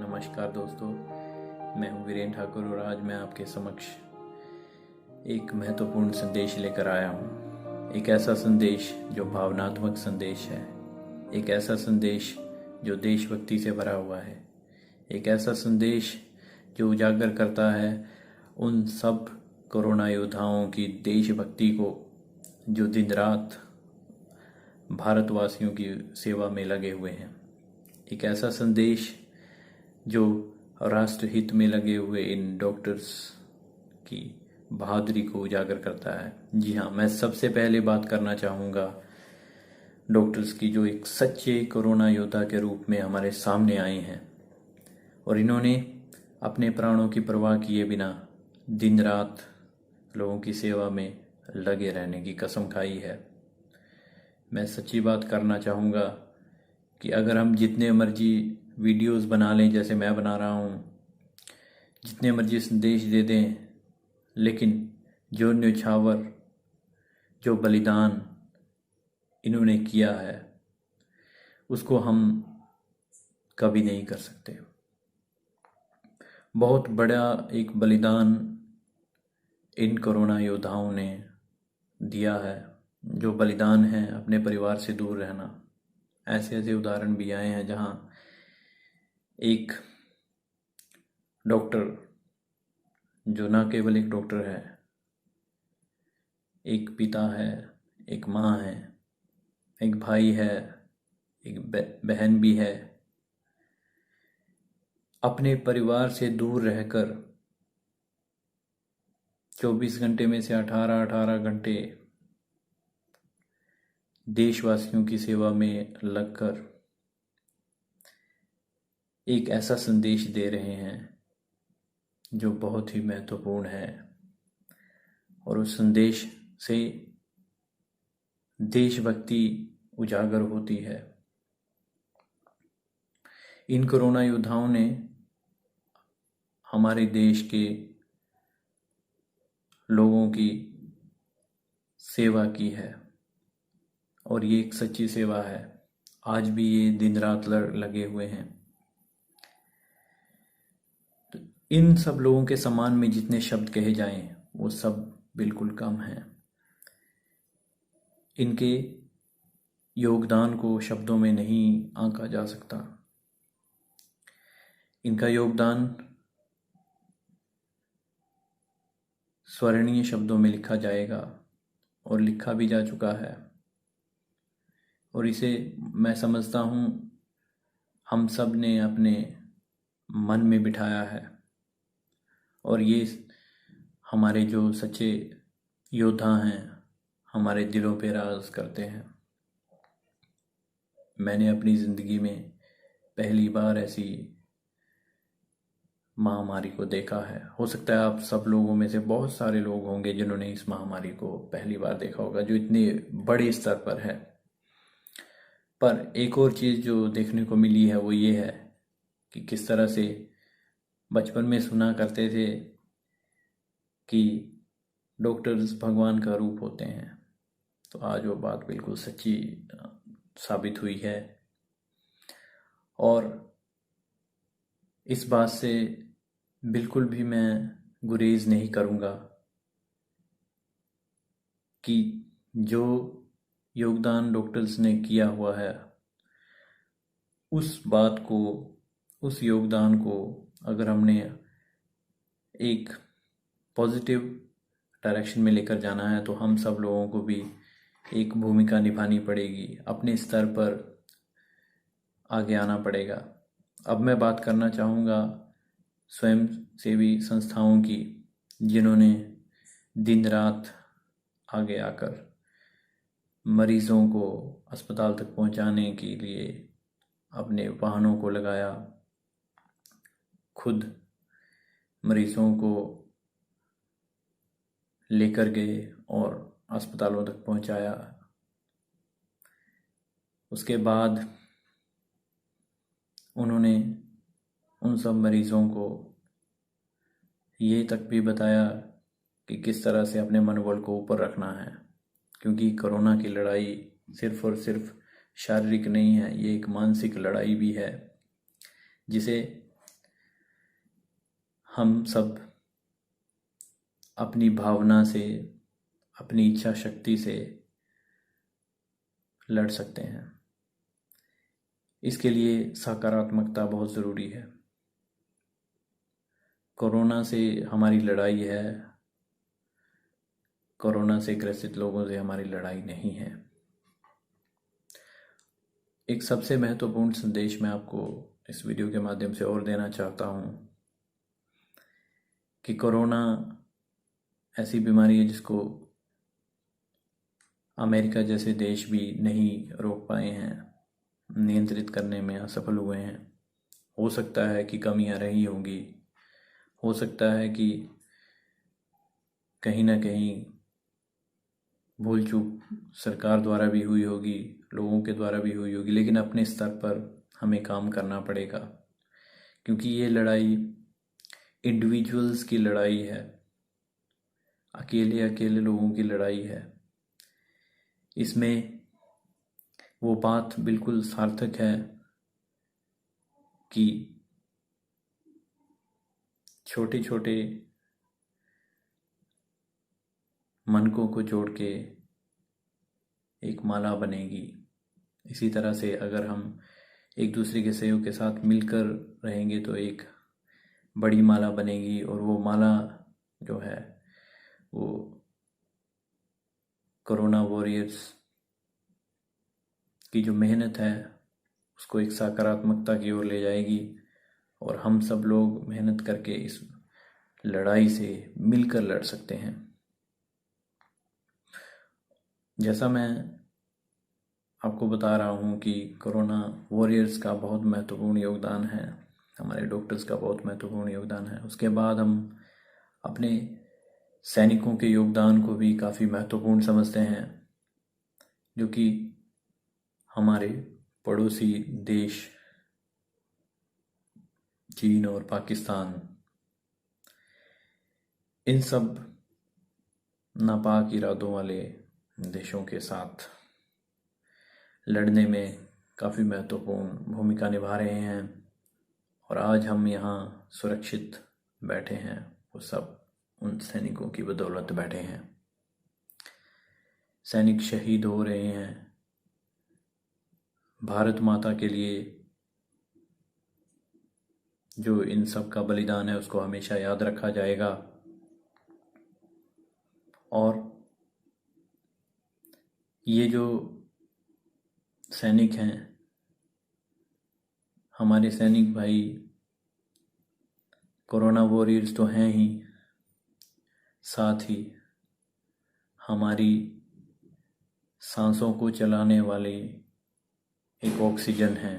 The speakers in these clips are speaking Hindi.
नमस्कार दोस्तों, मैं हूं वीरेंद्र ठाकुर और आज मैं आपके समक्ष एक महत्वपूर्ण संदेश लेकर आया हूं। एक ऐसा संदेश जो भावनात्मक संदेश है, एक ऐसा संदेश जो देशभक्ति से भरा हुआ है, एक ऐसा संदेश जो उजागर करता है उन सब कोरोना योद्धाओं की देशभक्ति को जो दिन रात भारतवासियों की सेवा में लगे हुए हैं। एक ऐसा संदेश जो राष्ट्रहित में लगे हुए इन डॉक्टर्स की बहादुरी को उजागर करता है। जी हाँ, मैं सबसे पहले बात करना चाहूँगा डॉक्टर्स की, जो एक सच्चे कोरोना योद्धा के रूप में हमारे सामने आए हैं और इन्होंने अपने प्राणों की परवाह किए बिना दिन रात लोगों की सेवा में लगे रहने की कसम खाई है। मैं सच्ची बात करना चाहूँगा कि अगर हम जितने मर्जी वीडियोस बना लें, जैसे मैं बना रहा हूँ, जितने मर्जी संदेश दे दें, लेकिन जो न्यौछावर, जो बलिदान इन्होंने किया है उसको हम कभी नहीं कर सकते। बहुत बड़ा एक बलिदान इन कोरोना योद्धाओं ने दिया है, जो बलिदान है अपने परिवार से दूर रहना। ऐसे ऐसे उदाहरण भी आए हैं जहां एक डॉक्टर, जो न केवल एक डॉक्टर है, एक पिता है, एक माँ है, एक भाई है, एक बहन भी है, अपने परिवार से दूर रहकर 24 घंटे में से 18 घंटे देशवासियों की सेवा में लगकर एक ऐसा संदेश दे रहे हैं जो बहुत ही महत्वपूर्ण है और उस संदेश से देशभक्ति उजागर होती है। इन कोरोना योद्धाओं ने हमारे देश के लोगों की सेवा की है और ये एक सच्ची सेवा है। आज भी ये दिन रात लगे हुए हैं। तो इन सब लोगों के सम्मान में जितने शब्द कहे जाएं वो सब बिल्कुल कम हैं। इनके योगदान को शब्दों में नहीं आंका जा सकता। इनका योगदान स्वर्णीय शब्दों में लिखा जाएगा और लिखा भी जा चुका है और इसे मैं समझता हूँ हम सब ने अपने मन में बिठाया है और ये हमारे जो सच्चे योद्धा हैं हमारे दिलों पे राज करते हैं। मैंने अपनी ज़िंदगी में पहली बार ऐसी महामारी को देखा है। हो सकता है आप सब लोगों में से बहुत सारे लोग होंगे जिन्होंने इस महामारी को पहली बार देखा होगा, जो इतने बड़े स्तर पर है। पर एक और चीज़ जो देखने को मिली है वो ये है कि किस तरह से बचपन में सुना करते थे कि डॉक्टर्स भगवान का रूप होते हैं, तो आज वो बात बिल्कुल सच्ची साबित हुई है। और इस बात से बिल्कुल भी मैं गुरेज नहीं करूँगा कि जो योगदान डॉक्टर्स ने किया हुआ है उस बात को, उस योगदान को अगर हमने एक पॉजिटिव डायरेक्शन में लेकर जाना है तो हम सब लोगों को भी एक भूमिका निभानी पड़ेगी, अपने स्तर पर आगे आना पड़ेगा। अब मैं बात करना चाहूँगा स्वयं सेवी संस्थाओं की, जिन्होंने दिन रात आगे आकर मरीजों को अस्पताल तक पहुंचाने के लिए अपने वाहनों को लगाया, खुद मरीजों को लेकर गए और अस्पतालों तक पहुंचाया। उसके बाद उन्होंने उन सब मरीजों को ये तक भी बताया कि किस तरह से अपने मनोबल को ऊपर रखना है, क्योंकि कोरोना की लड़ाई सिर्फ और सिर्फ शारीरिक नहीं है, ये एक मानसिक लड़ाई भी है जिसे हम सब अपनी भावना से, अपनी इच्छा शक्ति से लड़ सकते हैं। इसके लिए सकारात्मकता बहुत ज़रूरी है। कोरोना से हमारी लड़ाई है, कोरोना से ग्रसित लोगों से हमारी लड़ाई नहीं है। एक सबसे महत्वपूर्ण संदेश मैं आपको इस वीडियो के माध्यम से और देना चाहता हूँ कि कोरोना ऐसी बीमारी है जिसको अमेरिका जैसे देश भी नहीं रोक पाए हैं, नियंत्रित करने में असफल हुए हैं। हो सकता है कि कमियां रही होंगी, हो सकता है कि कहीं ना कहीं भूल चूक सरकार द्वारा भी हुई होगी, लोगों के द्वारा भी हुई होगी, लेकिन अपने स्तर पर हमें काम करना पड़ेगा, क्योंकि ये लड़ाई इंडिविजुअल्स की लड़ाई है, अकेले अकेले लोगों की लड़ाई है। इसमें वो बात बिल्कुल सार्थक है कि छोटे छोटे मनकों को जोड़ के एक माला बनेगी। इसी तरह से अगर हम एक दूसरे के सहयोग के साथ मिलकर रहेंगे तो एक बड़ी माला बनेगी, और वो माला जो है वो कोरोना वॉरियर्स की जो मेहनत है उसको एक सकारात्मकता की ओर ले जाएगी, और हम सब लोग मेहनत करके इस लड़ाई से मिलकर लड़ सकते हैं। जैसा मैं आपको बता रहा हूँ कि कोरोना वॉरियर्स का बहुत महत्वपूर्ण योगदान है, हमारे डॉक्टर्स का बहुत महत्वपूर्ण योगदान है। उसके बाद हम अपने सैनिकों के योगदान को भी काफ़ी महत्वपूर्ण समझते हैं, जो कि हमारे पड़ोसी देश चीन और पाकिस्तान, इन सब नापाक इरादों वाले देशों के साथ लड़ने में काफ़ी महत्वपूर्ण भूमिका निभा रहे हैं। और आज हम यहाँ सुरक्षित बैठे हैं, वो सब उन सैनिकों की बदौलत बैठे हैं। सैनिक शहीद हो रहे हैं भारत माता के लिए। जो इन सब का बलिदान है उसको हमेशा याद रखा जाएगा। और ये जो सैनिक हैं, हमारे सैनिक भाई कोरोना वॉरियर्स तो हैं ही, साथ ही हमारी सांसों को चलाने वाले एक ऑक्सीजन है।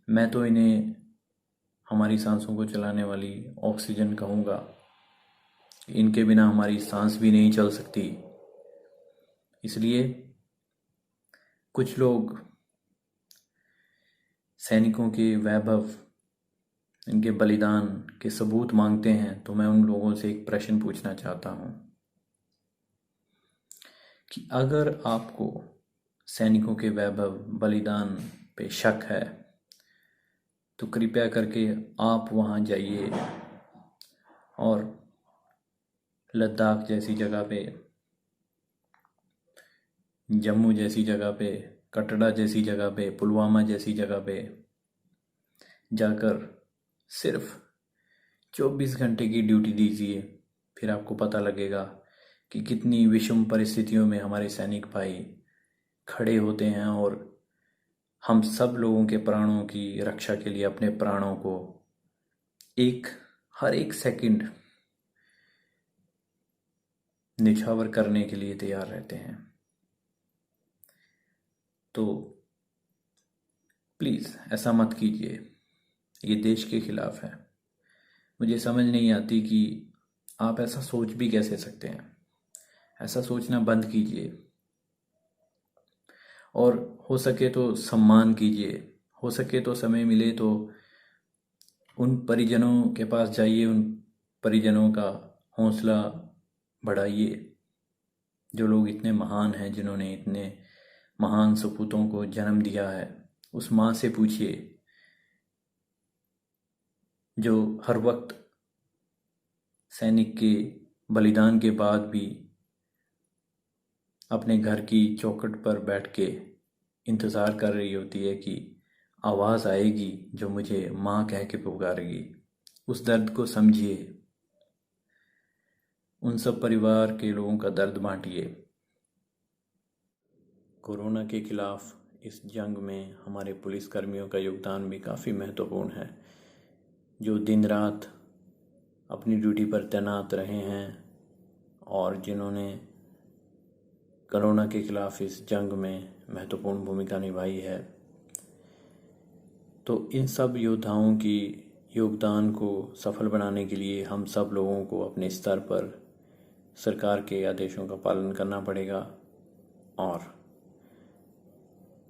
मैं तो इन्हें हमारी सांसों को चलाने वाली ऑक्सीजन कहूँगा। इनके बिना हमारी सांस भी नहीं चल सकती। इसलिए कुछ लोग सैनिकों के वैभव, इनके बलिदान के सबूत मांगते हैं, तो मैं उन लोगों से एक प्रश्न पूछना चाहता हूँ कि अगर आपको सैनिकों के वैभव, बलिदान पे शक है तो कृपया करके आप वहाँ जाइए और लद्दाख जैसी जगह पे, जम्मू जैसी जगह पे, कटरा जैसी जगह पे, पुलवामा जैसी जगह पे जाकर सिर्फ 24 घंटे की ड्यूटी दीजिए। फिर आपको पता लगेगा कि कितनी विषम परिस्थितियों में हमारे सैनिक भाई खड़े होते हैं और हम सब लोगों के प्राणों की रक्षा के लिए अपने प्राणों को हर एक सेकंड निछावर करने के लिए तैयार रहते हैं। तो प्लीज़ ऐसा मत कीजिए, ये देश के खिलाफ है। मुझे समझ नहीं आती कि आप ऐसा सोच भी कैसे सकते हैं। ऐसा सोचना बंद कीजिए और हो सके तो सम्मान कीजिए। हो सके तो समय मिले तो उन परिजनों के पास जाइए, उन परिजनों का हौसला बढ़ाइए जो लोग इतने महान हैं, जिन्होंने इतने महान सपूतों को जन्म दिया है। उस माँ से पूछिए जो हर वक्त सैनिक के बलिदान के बाद भी अपने घर की चौखट पर बैठ के इंतज़ार कर रही होती है कि आवाज़ आएगी जो मुझे माँ कह के पुकारेगी। उस दर्द को समझिए, उन सब परिवार के लोगों का दर्द बांटिए। कोरोना के खिलाफ इस जंग में हमारे पुलिसकर्मियों का योगदान भी काफ़ी महत्वपूर्ण है, जो दिन रात अपनी ड्यूटी पर तैनात रहे हैं और जिन्होंने कोरोना के खिलाफ इस जंग में महत्वपूर्ण भूमिका निभाई है। तो इन सब योद्धाओं की योगदान को सफल बनाने के लिए हम सब लोगों को अपने स्तर पर सरकार के आदेशों का पालन करना पड़ेगा और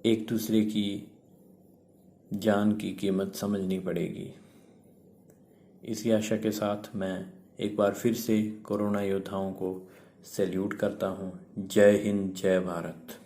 एक दूसरे की जान की कीमत समझनी पड़ेगी। इसी आशा के साथ मैं एक बार फिर से कोरोना योद्धाओं को सैल्यूट करता हूँ। जय हिंद, जय भारत।